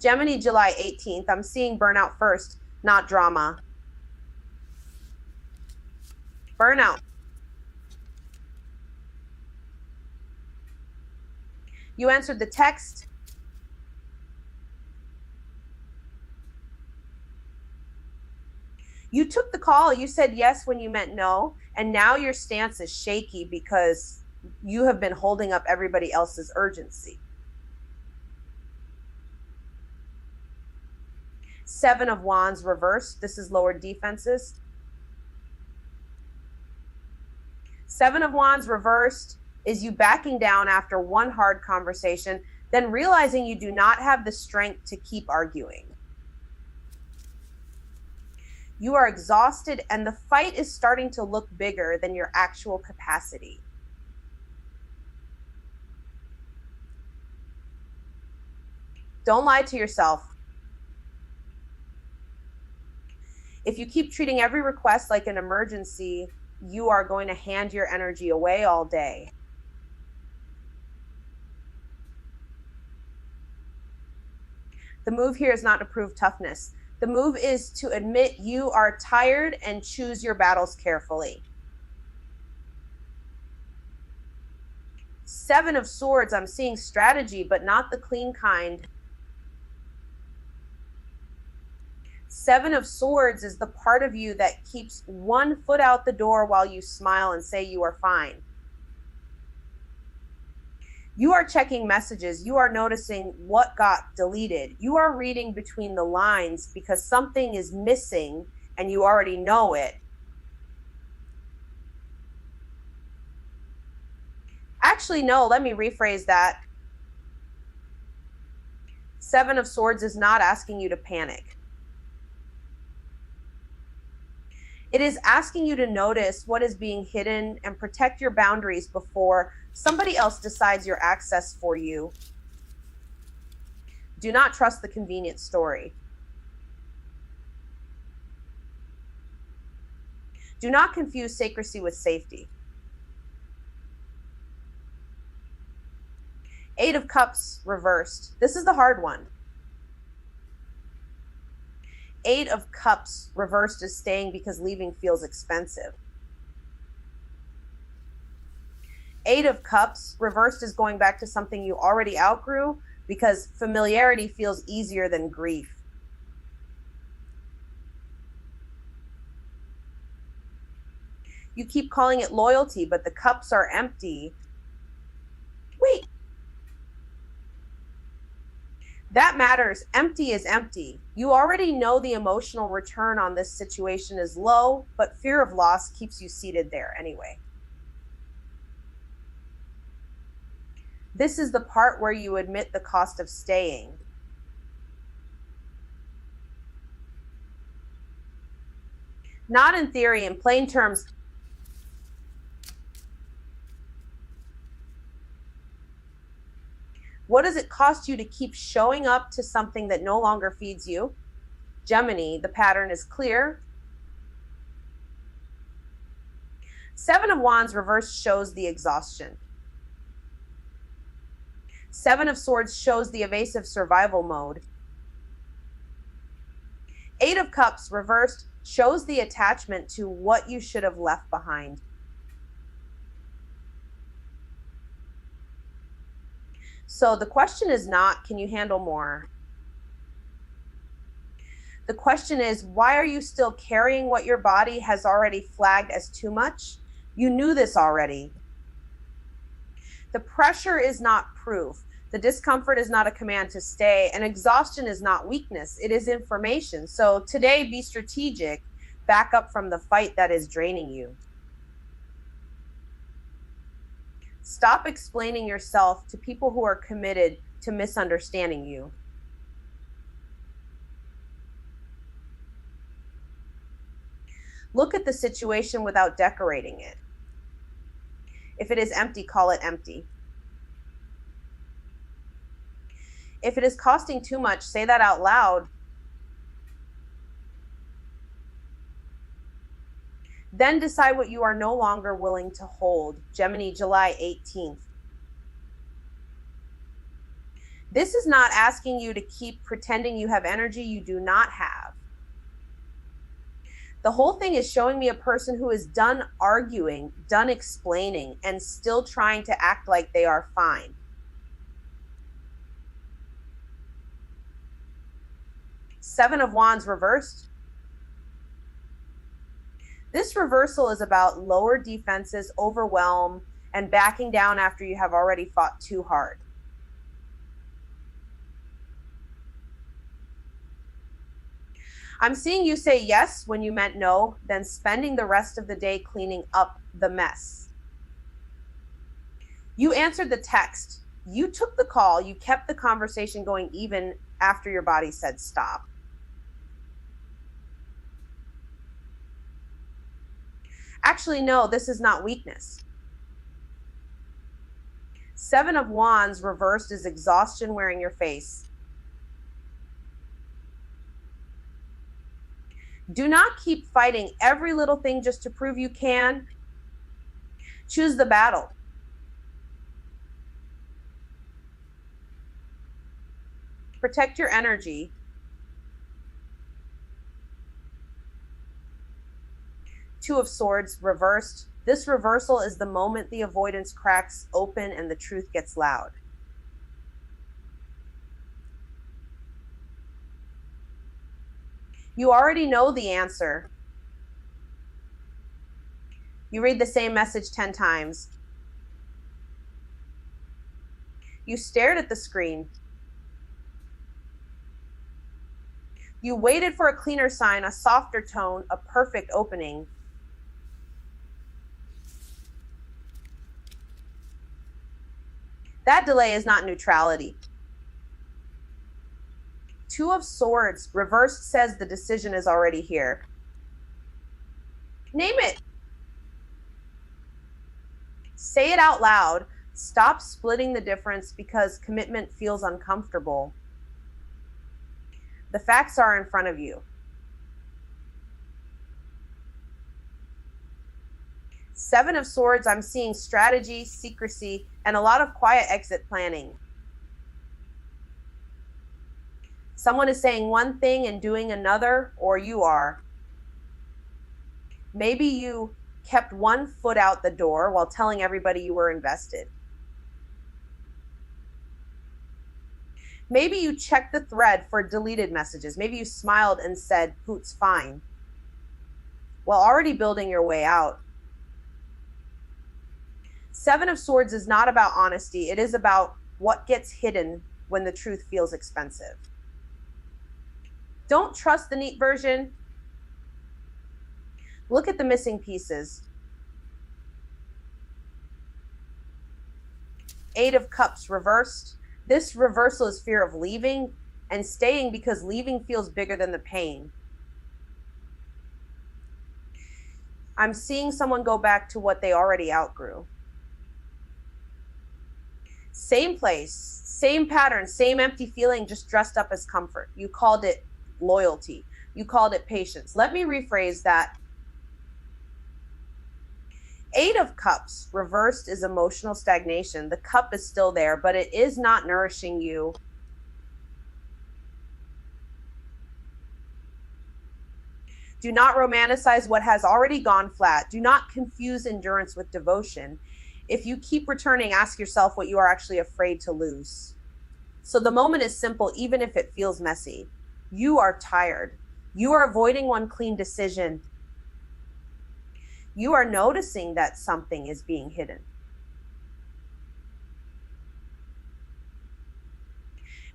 Gemini, July 18th. I'm seeing burnout first, not drama. Burnout. You answered the text. You took the call. You said yes when you meant no. And now your stance is shaky because you have been holding up everybody else's urgency. Seven of Wands reversed. This is lowered defenses. Seven of Wands reversed is you backing down after one hard conversation, then realizing you do not have the strength to keep arguing. You are exhausted and the fight is starting to look bigger than your actual capacity. Don't lie to yourself. If you keep treating every request like an emergency, you are going to hand your energy away all day. The move here is not to prove toughness. The move is to admit you are tired and choose your battles carefully. Seven of Swords, I'm seeing strategy, but not the clean kind. Seven of Swords is the part of you that keeps one foot out the door while you smile and say you are fine. You are checking messages. You are noticing what got deleted. You are reading between the lines because something is missing and you already know it. Actually, no, let me rephrase that. Seven of Swords is not asking you to panic. It is asking you to notice what is being hidden and protect your boundaries before somebody else decides your access for you. Do not trust the convenient story. Do not confuse secrecy with safety. Eight of Cups reversed. This is the hard one. Eight of Cups reversed is staying because leaving feels expensive. Eight of Cups reversed is going back to something you already outgrew because familiarity feels easier than grief. You keep calling it loyalty, but the cups are empty. Wait. That matters. Empty is empty. You already know the emotional return on this situation is low, but fear of loss keeps you seated there anyway. This is the part where you admit the cost of staying. Not in theory, in plain terms. What does it cost you to keep showing up to something that no longer feeds you? Gemini, the pattern is clear. Seven of Wands reversed shows the exhaustion. Seven of Swords shows the evasive survival mode. Eight of Cups reversed shows the attachment to what you should have left behind. So the question is not, can you handle more? The question is, why are you still carrying what your body has already flagged as too much? You knew this already. The pressure is not proof. The discomfort is not a command to stay, and exhaustion is not weakness. It is information. So today, be strategic. Back up from the fight that is draining you. Stop explaining yourself to people who are committed to misunderstanding you. Look at the situation without decorating it. If it is empty, call it empty. If it is costing too much, say that out loud. Then decide what you are no longer willing to hold. Gemini, July 18th. This is not asking you to keep pretending you have energy you do not have. The whole thing is showing me a person who is done arguing, done explaining, and still trying to act like they are fine. Seven of Wands reversed. This reversal is about lower defenses, overwhelm, and backing down after you have already fought too hard. I'm seeing you say yes when you meant no, then spending the rest of the day cleaning up the mess. You answered the text. You took the call. You kept the conversation going even after your body said stop. Actually, no, this is not weakness. Seven of Wands reversed is exhaustion wearing your face. Do not keep fighting every little thing just to prove you can. Choose the battle. Protect your energy. Two of Swords reversed. This reversal is the moment the avoidance cracks open and the truth gets loud. You already know the answer. You read the same message 10 times. You stared at the screen. You waited for a cleaner sign, a softer tone, a perfect opening. That delay is not neutrality. Two of Swords reversed says the decision is already here. Name it. Say it out loud. Stop splitting the difference because commitment feels uncomfortable. The facts are in front of you. Seven of Swords, I'm seeing strategy, secrecy, and a lot of quiet exit planning. Someone is saying one thing and doing another, or you are. Maybe you kept one foot out the door while telling everybody you were invested. Maybe you checked the thread for deleted messages. Maybe you smiled and said, "Poot's fine," while already building your way out. Seven of Swords is not about honesty. It is about what gets hidden when the truth feels expensive. Don't trust the neat version. Look at the missing pieces. Eight of Cups reversed. This reversal is fear of leaving and staying because leaving feels bigger than the pain. I'm seeing someone go back to what they already outgrew. Same place, same pattern, same empty feeling, just dressed up as comfort. You called it loyalty. You called it patience. Let me rephrase that. Eight of Cups reversed is emotional stagnation. The cup is still there, but it is not nourishing you. Do not romanticize what has already gone flat. Do not confuse endurance with devotion. If you keep returning, ask yourself what you are actually afraid to lose. So the moment is simple, even if it feels messy. You are tired. You are avoiding one clean decision. You are noticing that something is being hidden.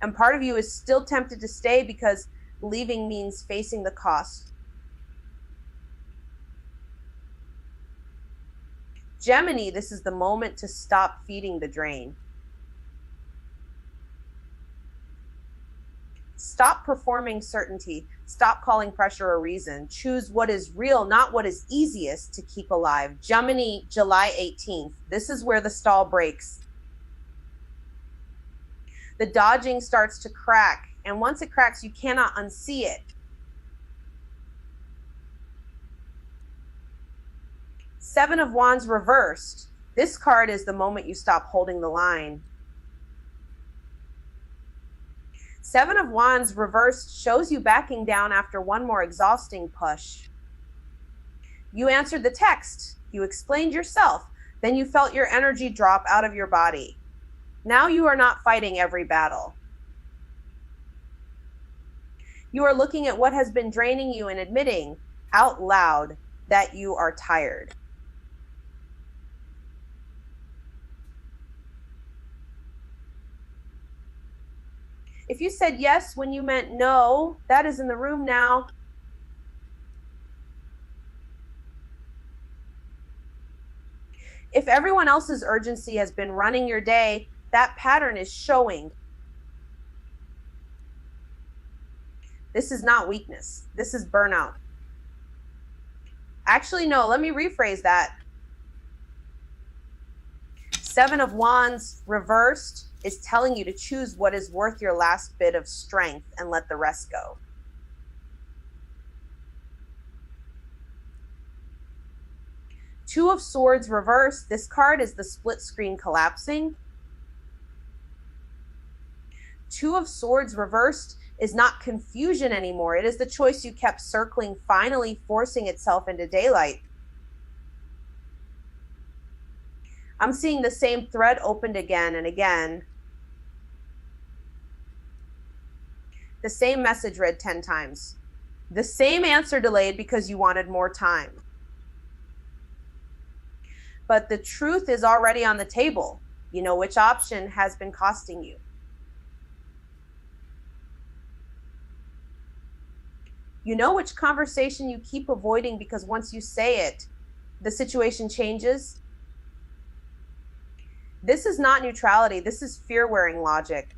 And part of you is still tempted to stay because leaving means facing the cost. Gemini, this is the moment to stop feeding the drain. Stop performing certainty. Stop calling pressure a reason. Choose what is real, not what is easiest to keep alive. Gemini, July 18th. This is where the stall breaks. The dodging starts to crack, and once it cracks, you cannot unsee it. Seven of Wands reversed. This card is the moment you stop holding the line. Seven of Wands reversed shows you backing down after one more exhausting push. You answered the text. You explained yourself. Then you felt your energy drop out of your body. Now you are not fighting every battle. You are looking at what has been draining you and admitting out loud that you are tired. If you said yes when you meant no, that is in the room now. If everyone else's urgency has been running your day, that pattern is showing. This is not weakness. This is burnout. Actually, no, let me rephrase that. Seven of Wands reversed is telling you to choose what is worth your last bit of strength and let the rest go. Two of Swords reversed. This card is the split screen collapsing. Two of Swords reversed is not confusion anymore. It is the choice you kept circling, finally forcing itself into daylight. I'm seeing the same thread opened again and again. The same message read 10 times. The same answer delayed because you wanted more time. But the truth is already on the table. You know which option has been costing you. You know which conversation you keep avoiding because once you say it, the situation changes. This is not neutrality. This is fear-wearing logic.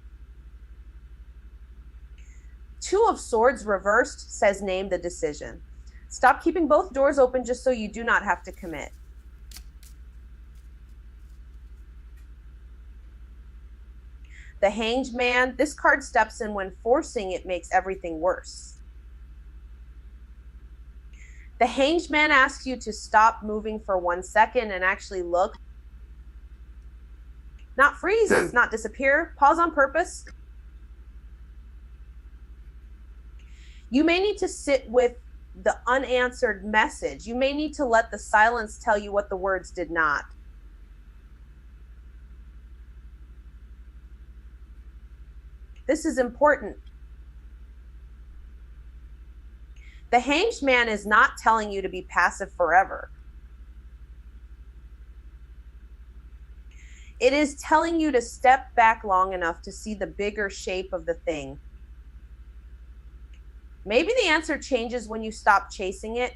Two of Swords reversed says name the decision. Stop keeping both doors open just so you do not have to commit. The Hanged Man, this card steps in when forcing it makes everything worse. The Hanged Man asks you to stop moving for 1 second and actually look. Not freeze, not disappear, pause on purpose. You may need to sit with the unanswered message. You may need to let the silence tell you what the words did not. This is important. The Hanged Man is not telling you to be passive forever. It is telling you to step back long enough to see the bigger shape of the thing. Maybe the answer changes when you stop chasing it.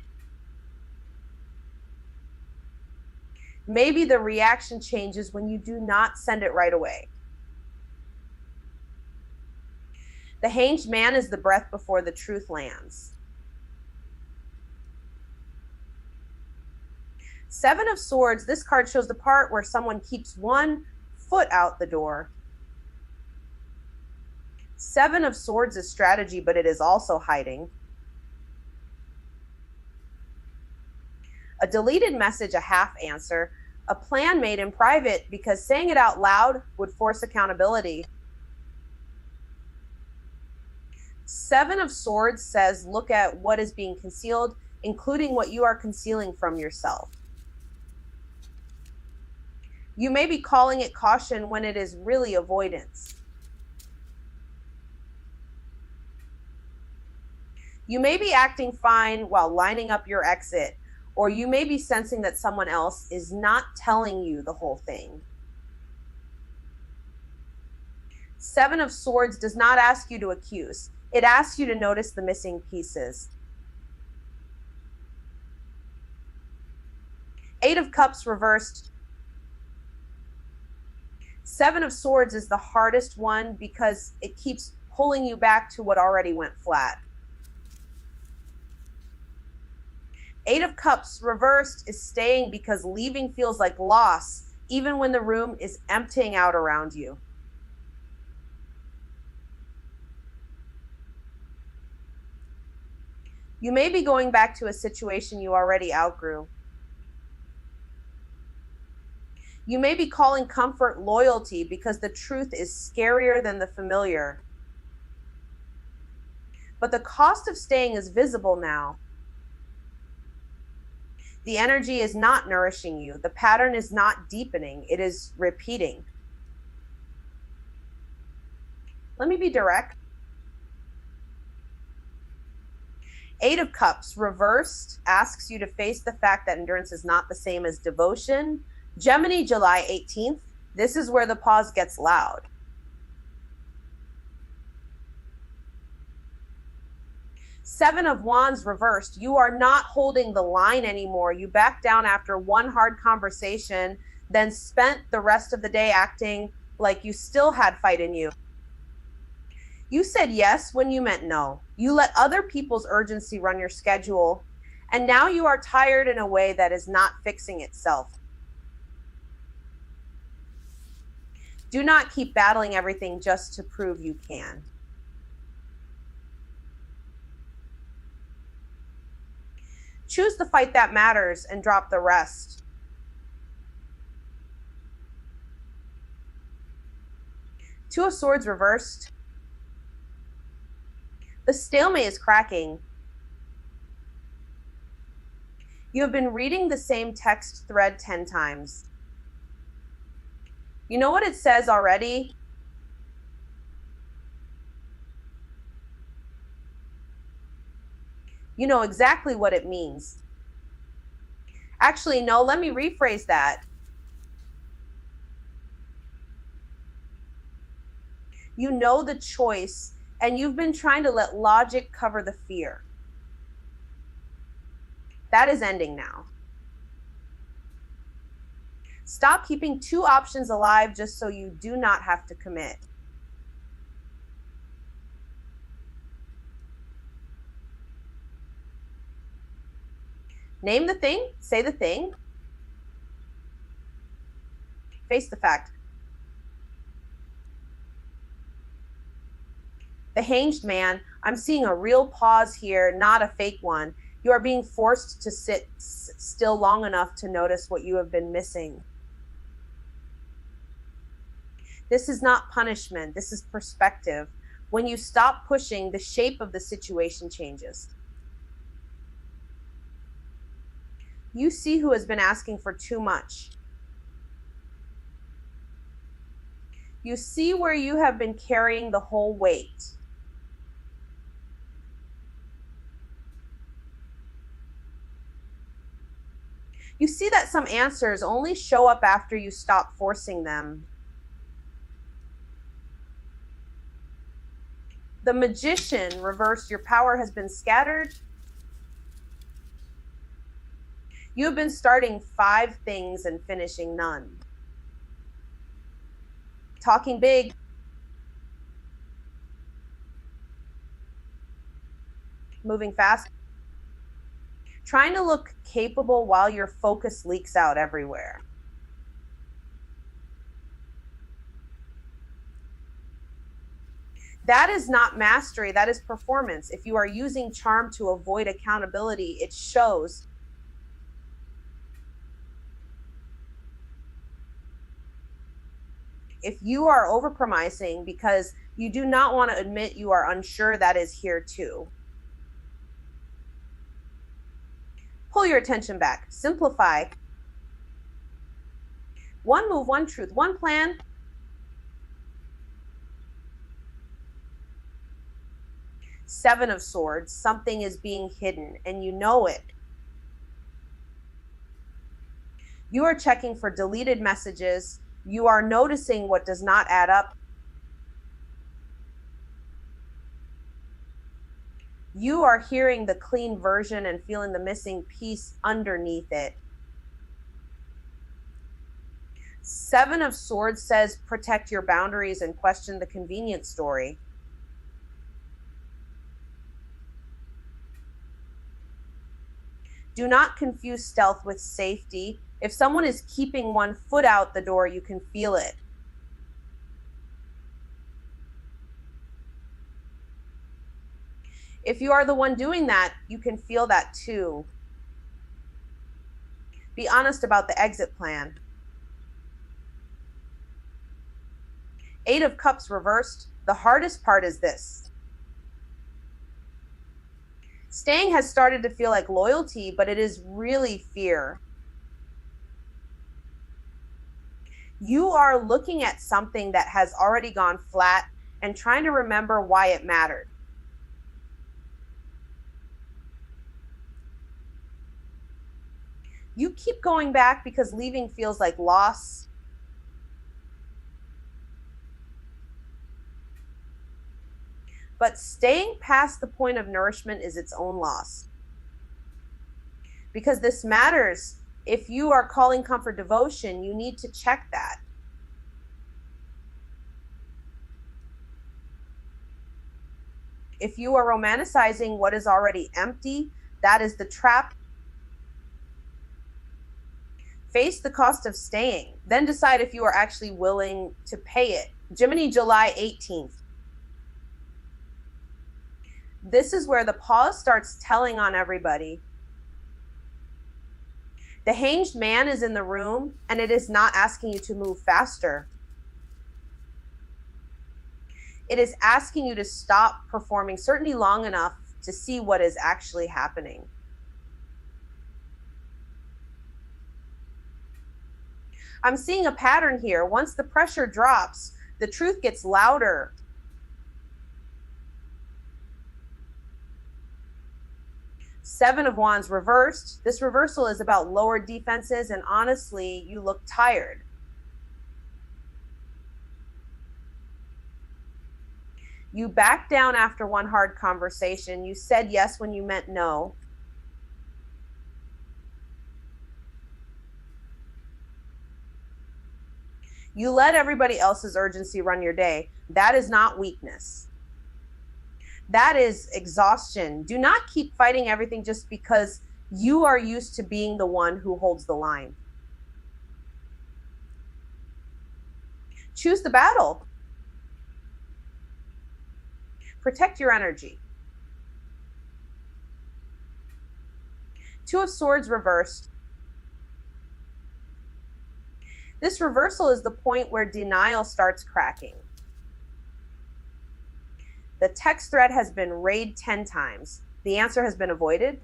Maybe the reaction changes when you do not send it right away. The Hanged Man is the breath before the truth lands. Seven of Swords, this card shows the part where someone keeps one foot out the door. Seven of Swords is strategy, but it is also hiding. A deleted message, a half answer, a plan made in private because saying it out loud would force accountability. Seven of Swords says look at what is being concealed, including what you are concealing from yourself. You may be calling it caution when it is really avoidance. You may be acting fine while lining up your exit, or you may be sensing that someone else is not telling you the whole thing. Seven of Swords does not ask you to accuse. It asks you to notice the missing pieces. Eight of Cups reversed. Seven of Swords is the hardest one because it keeps pulling you back to what already went flat. Eight of Cups reversed is staying because leaving feels like loss, even when the room is emptying out around you. You may be going back to a situation you already outgrew. You may be calling comfort loyalty because the truth is scarier than the familiar. but the cost of staying is visible now. The energy is not nourishing you. The pattern is not deepening. It is repeating. Let me be direct. 8 of Cups reversed asks you to face the fact that endurance is not the same as devotion. Gemini, July 18th. This is where the pause gets loud. 7 of Wands reversed. You are not holding the line anymore. You backed down after one hard conversation, then spent the rest of the day acting like you still had fight in you. You said yes when you meant no. You let other people's urgency run your schedule, and now you are tired in a way that is not fixing itself. Do not keep battling everything just to prove you can. Choose the fight that matters and drop the rest. Two of Swords reversed. The stalemate is cracking. You have been reading the same text thread 10 times. You know what it says already? You know exactly what it means. Actually, no, let me rephrase that. You know the choice, and you've been trying to let logic cover the fear. That is ending now. Stop keeping two options alive just so you do not have to commit. Name the thing, say the thing, face the fact. The Hanged Man, I'm seeing a real pause here, not a fake one. You are being forced to sit still long enough to notice what you have been missing. This is not punishment, this is perspective. When you stop pushing, the shape of the situation changes. You see who has been asking for too much. You see where you have been carrying the whole weight. You see that some answers only show up after you stop forcing them. The Magician reversed, your power has been scattered. You have been starting 5 things and finishing none. Talking big. Moving fast. Trying to look capable while your focus leaks out everywhere. That is not mastery, that is performance. If you are using charm to avoid accountability, it shows. If you are overpromising because you do not want to admit you are unsure, that is here too. Pull your attention back. Simplify. One move, one truth, one plan. Seven of Swords. Something is being hidden and you know it. You are checking for deleted messages. You are noticing what does not add up. You are hearing the clean version and feeling the missing piece underneath it. Seven of Swords says protect your boundaries and question the convenience story. Do not confuse stealth with safety. If someone is keeping one foot out the door, you can feel it. If you are the one doing that, you can feel that too. Be honest about the exit plan. 8 of Cups reversed. The hardest part is this. Staying has started to feel like loyalty, but it is really fear. You are looking at something that has already gone flat and trying to remember why it mattered. You keep going back because leaving feels like loss. But staying past the point of nourishment is its own loss. Because this matters. If you are calling comfort devotion, you need to check that. If you are romanticizing what is already empty, that is the trap. Face the cost of staying, then decide if you are actually willing to pay it. Gemini, July 18th. This is where the pause starts telling on everybody. The Hanged Man is in the room, and it is not asking you to move faster. It is asking you to stop performing certainty long enough to see what is actually happening. I'm seeing a pattern here. Once the pressure drops, the truth gets louder. Seven of Wands reversed. This reversal is about lowered defenses, and honestly, you look tired. You backed down after one hard conversation. You said yes when you meant no. You let everybody else's urgency run your day. That is not weakness. That is exhaustion. Do not keep fighting everything just because you are used to being the one who holds the line. Choose the battle. Protect your energy. Two of Swords reversed. This reversal is the point where denial starts cracking. The text thread has been raid 10 times. The answer has been avoided.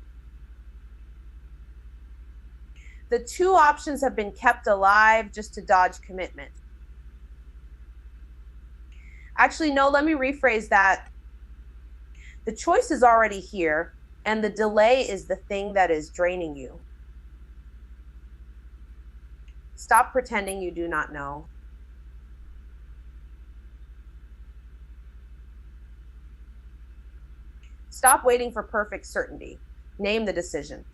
The two options have been kept alive just to dodge commitment. Actually, no, let me rephrase that. The choice is already here, and the delay is the thing that is draining you. Stop pretending you do not know. Stop waiting for perfect certainty. Name the decision.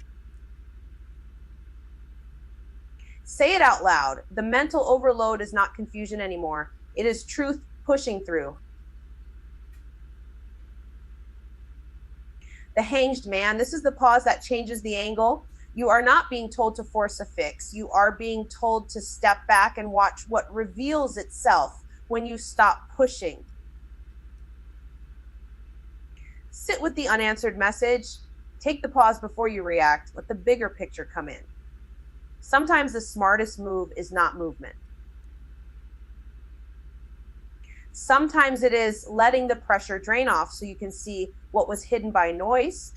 Say it out loud. The mental overload is not confusion anymore. It is truth pushing through. The Hanged Man. This is the pause that changes the angle. You are not being told to force a fix. You are being told to step back and watch what reveals itself when you stop pushing. Sit with the unanswered message. Take the pause before you react. Let the bigger picture come in. Sometimes the smartest move is not movement. Sometimes it is letting the pressure drain off so you can see what was hidden by noise.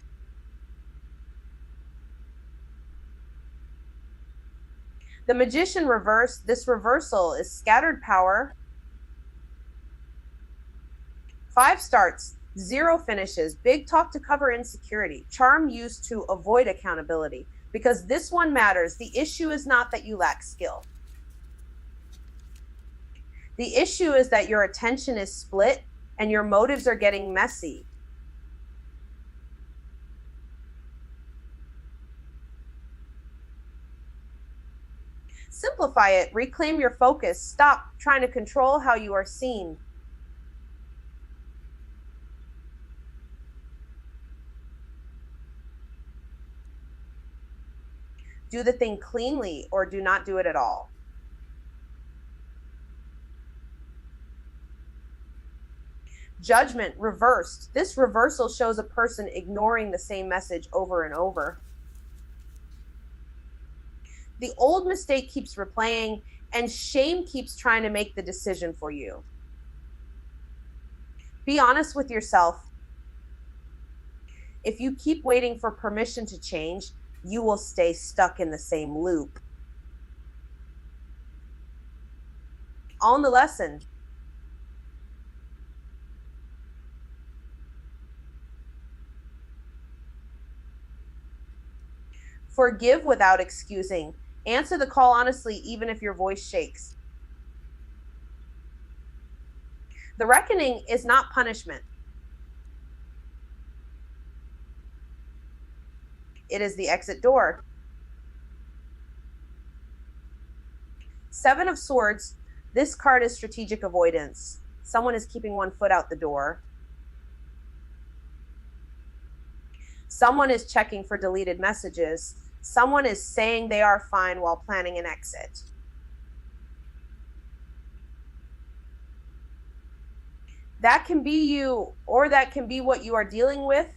The Magician reversed. This reversal is scattered power. 5 starts, 0 finishes. Big talk to cover insecurity. Charm used to avoid accountability. Because this one matters. The issue is not that you lack skill. The issue is that your attention is split and your motives are getting messy. Simplify it. Reclaim your focus. Stop trying to control how you are seen. Do the thing cleanly or do not do it at all. Judgment reversed. This reversal shows a person ignoring the same message over and over. The old mistake keeps replaying, and shame keeps trying to make the decision for you. Be honest with yourself. If you keep waiting for permission to change, you will stay stuck in the same loop. On the lesson. Forgive without excusing. Answer the call honestly, even if your voice shakes. The reckoning is not punishment. It is the exit door. Seven of Swords. This card is strategic avoidance. Someone is keeping one foot out the door. Someone is checking for deleted messages. Someone is saying they are fine while planning an exit. That can be you, or that can be what you are dealing with.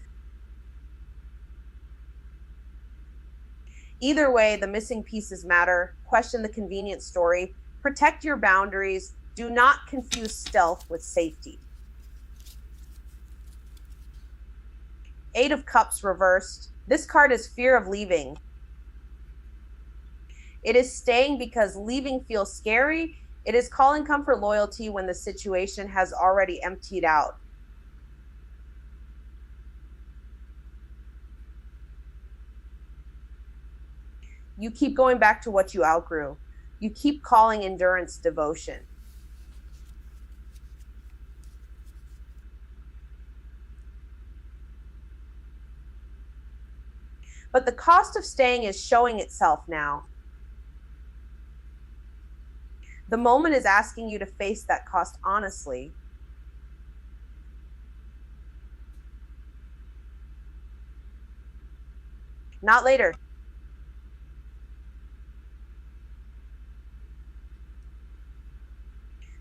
Either way, the missing pieces matter. Question the convenient story. Protect your boundaries. Do not confuse stealth with safety. Eight of Cups reversed. This card is fear of leaving. It is staying because leaving feels scary. It is calling comfort loyalty when the situation has already emptied out. You keep going back to what you outgrew. You keep calling endurance devotion. But the cost of staying is showing itself now. The moment is asking you to face that cost honestly. Not later.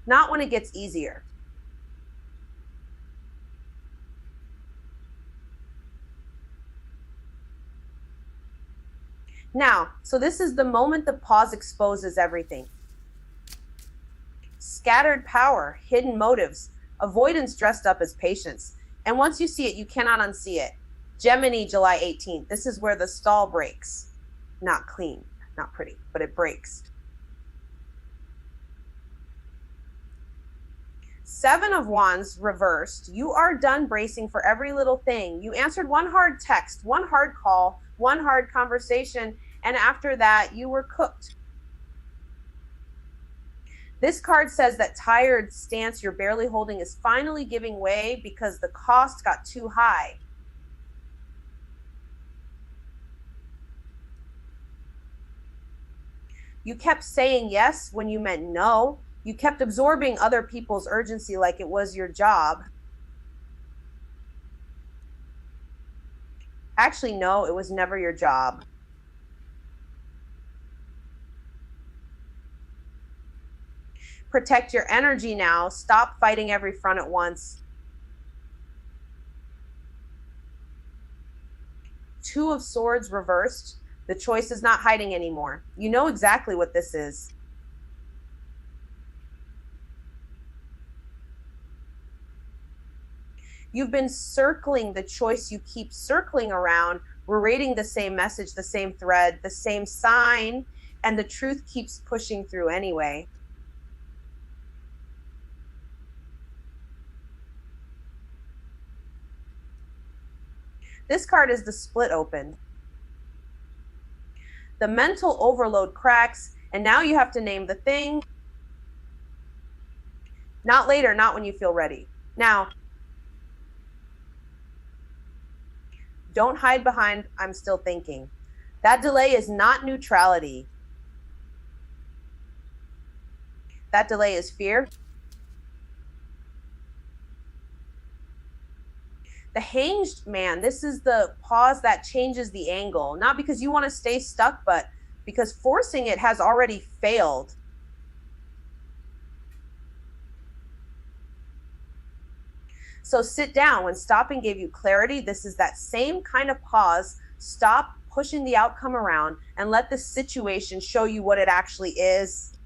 Not when it gets easier. Now, so this is the moment the pause exposes everything. Scattered power, hidden motives, avoidance dressed up as patience. And once you see it, you cannot unsee it. Gemini, July 18th. This is where the stall breaks. Not clean, not pretty, but it breaks. Seven of Wands reversed. You are done bracing for every little thing. You answered one hard text, one hard call, one hard conversation, and after that, you were cooked. This card says that tired stance you're barely holding is finally giving way because the cost got too high. You kept saying yes when you meant no. You kept absorbing other people's urgency like it was your job. Actually, no, it was never your job. Protect your energy now. Stop fighting every front at once. Two of Swords reversed. The choice is not hiding anymore. You know exactly what this is. You've been circling the choice you keep circling around. We're reading the same message, the same thread, the same sign, and the truth keeps pushing through anyway. This card is the split open. The mental overload cracks, and now you have to name the thing. Not later, not when you feel ready. Now, don't hide behind, I'm still thinking. That delay is not neutrality. That delay is fear. The Hanged Man, this is the pause that changes the angle. Not because you want to stay stuck, but because forcing it has already failed. So sit down. When stopping gave you clarity, this is that same kind of pause. Stop pushing the outcome around and let the situation show you what it actually is.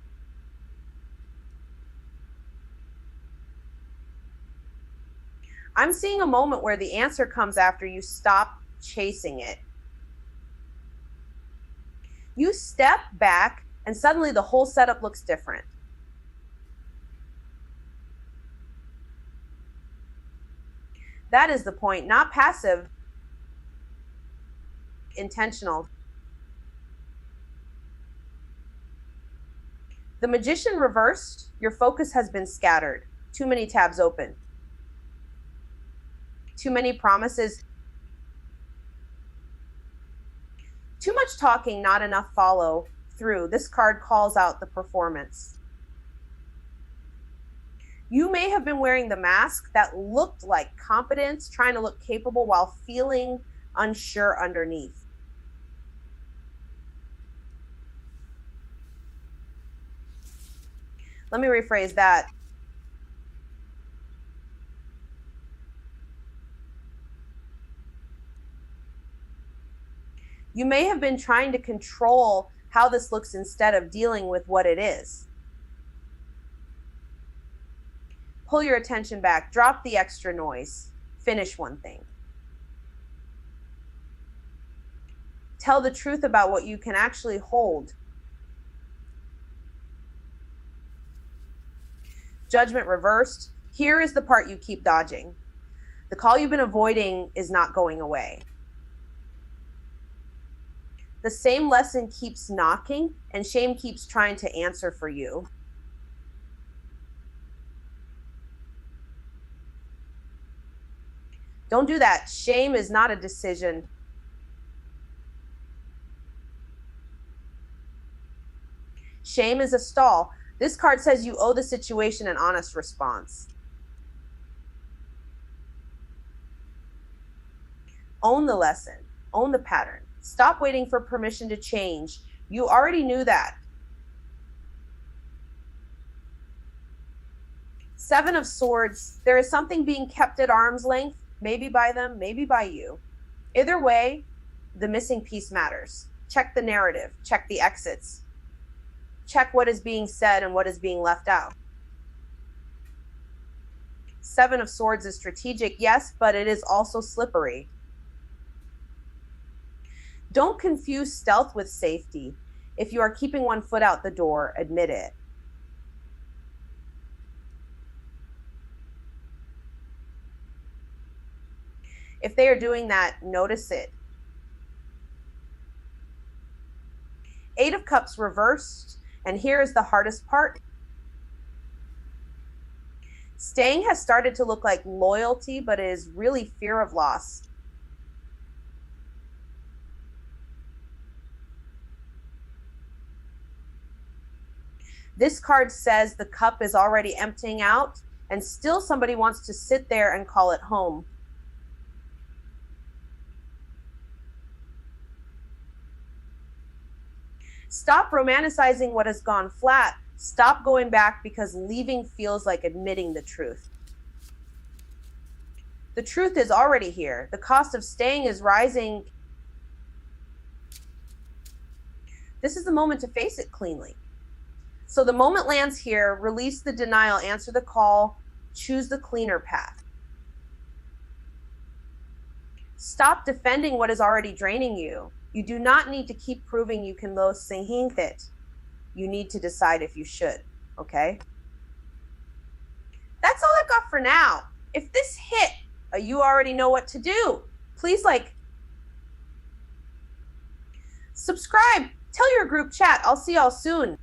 I'm seeing a moment where the answer comes after you stop chasing it. You step back and suddenly the whole setup looks different. That is the point, not passive, intentional. The Magician reversed, your focus has been scattered. Too many tabs open. Too many promises. Too much talking, not enough follow through. This card calls out the performance. You may have been wearing the mask that looked like competence, trying to look capable while feeling unsure underneath. Let me rephrase that. You may have been trying to control how this looks instead of dealing with what it is. Pull your attention back, drop the extra noise, finish one thing. Tell the truth about what you can actually hold. Judgment reversed. Here is the part you keep dodging. The call you've been avoiding is not going away. The same lesson keeps knocking, and shame keeps trying to answer for you. Don't do that. Shame is not a decision. Shame is a stall. This card says you owe the situation an honest response. Own the lesson. Own the pattern. Stop waiting for permission to change. You already knew that. Seven of Swords. There is something being kept at arm's length, maybe by them, maybe by you. Either way, the missing piece matters. Check the narrative. Check the exits. Check what is being said and what is being left out. Seven of Swords is strategic, yes, but it is also slippery. Don't confuse stealth with safety. If you are keeping one foot out the door, admit it. If they are doing that, notice it. Eight of Cups reversed, and here is the hardest part. Staying has started to look like loyalty, but it is really fear of loss. This card says the cup is already emptying out, and still somebody wants to sit there and call it home. Stop romanticizing what has gone flat. Stop going back because leaving feels like admitting the truth. The truth is already here. The cost of staying is rising. This is the moment to face it cleanly. So the moment lands here, release the denial, answer the call, choose the cleaner path. Stop defending what is already draining you. You do not need to keep proving you can lo singit. You need to decide if you should, okay? That's all I've got for now. If this hit, you already know what to do. Please subscribe, tell your group chat. I'll see y'all soon.